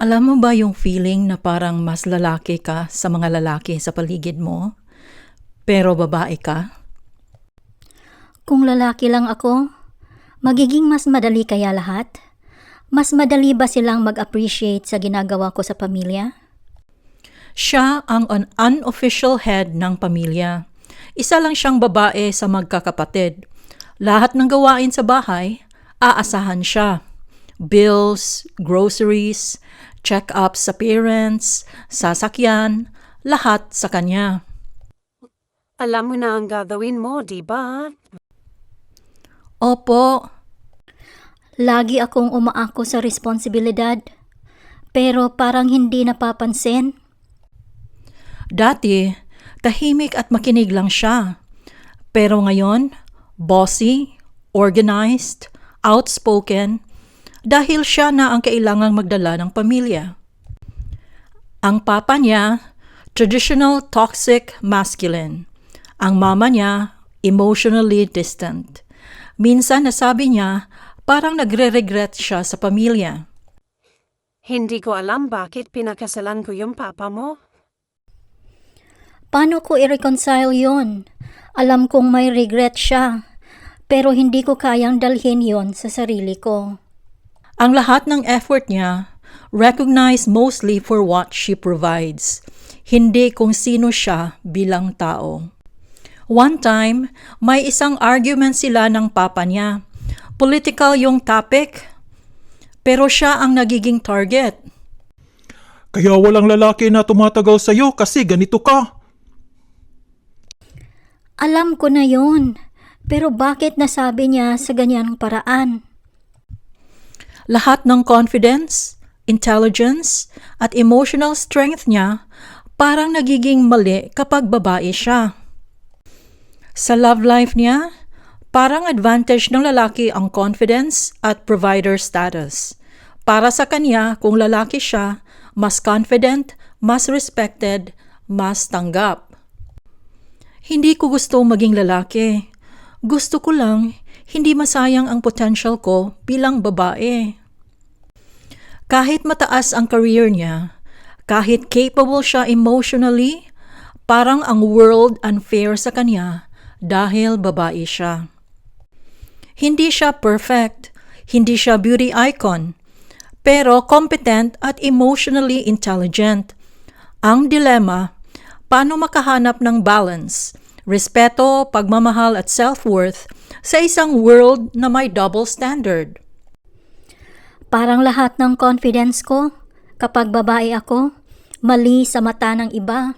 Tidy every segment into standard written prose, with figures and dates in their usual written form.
Alam mo ba yung feeling na parang mas lalaki ka sa mga lalaki sa paligid mo, pero babae ka? Kung lalaki lang ako, magiging mas madali kaya lahat? Mas madali ba silang mag-appreciate sa ginagawa ko sa pamilya? Siya ang unofficial head ng pamilya. Isa lang siyang babae sa magkakapatid. Lahat ng gawain sa bahay, aasahan siya. Bills, groceries, check-ups sa parents, sasakyan, lahat sa kanya. Alam mo na ang gagawin mo, di ba? Opo, Lagi akong umaako sa responsibilidad, pero parang hindi napapansin. dati, tahimik at makinig lang siya. Pero ngayon, bossy, organized, outspoken, dahil siya na ang kailangang magdala ng pamilya. Ang papa niya, traditional toxic masculine. Ang mama niya, emotionally distant. Minsan nasabi niya, parang nagre-regret siya sa pamilya. Hindi ko alam bakit pinakasalan ko yung papa mo. Paano ko i-reconcile yon? Alam kong may regret siya, pero hindi ko kayang dalhin yon sa sarili ko. Ang lahat ng effort niya, recognized mostly for what she provides, hindi kung sino siya bilang tao. One time, may isang argument sila ng papa niya. Political yung topic, pero siya ang nagiging target. Kaya walang lalaki na tumatagal sa'yo kasi ganito ka. Alam ko na yon, pero bakit nasabi niya sa ganyang paraan? Lahat ng confidence, intelligence, at emotional strength niya parang nagiging mali kapag babae siya. Sa love life niya, parang advantage ng lalaki ang confidence at provider status. Para sa kanya, kung lalaki siya, mas confident, mas respected, mas tanggap. Hindi ko gusto maging lalaki. Gusto ko lang, hindi masayang ang potential ko bilang babae. Kahit mataas ang career niya, kahit capable siya emotionally, parang ang world unfair sa kanya dahil babae siya. Hindi siya perfect, hindi siya beauty icon, pero competent at emotionally intelligent. Ang dilemma, paano makahanap ng balance, respeto, pagmamahal at self-worth sa isang world na may double standard? Parang lahat ng confidence ko, kapag babae ako, mali sa mata ng iba.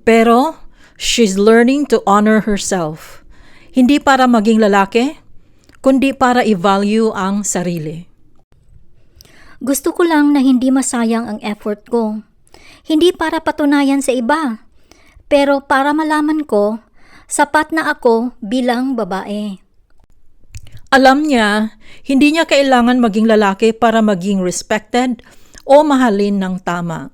Pero, she's learning to honor herself. Hindi para maging lalaki, kundi para i-value ang sarili. Gusto ko lang na hindi masayang ang effort ko. Hindi para patunayan sa iba, pero para malaman ko, sapat na ako bilang babae. Alam niya, hindi niya kailangan maging lalaki para maging respected o mahalin ng tama.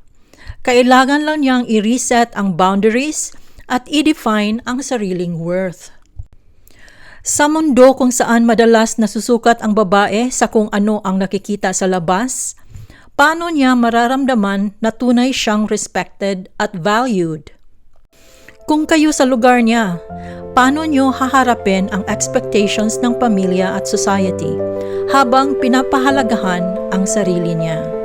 Kailangan lang niyang i-reset ang boundaries at i-define ang sariling worth. Sa mundo kung saan madalas nasusukat ang babae sa kung ano ang nakikita sa labas, paano niya mararamdaman na tunay siyang respected at valued? Kung kayo sa lugar niya, paano niyo haharapin ang expectations ng pamilya at society habang pinapahalagahan ang sarili niya?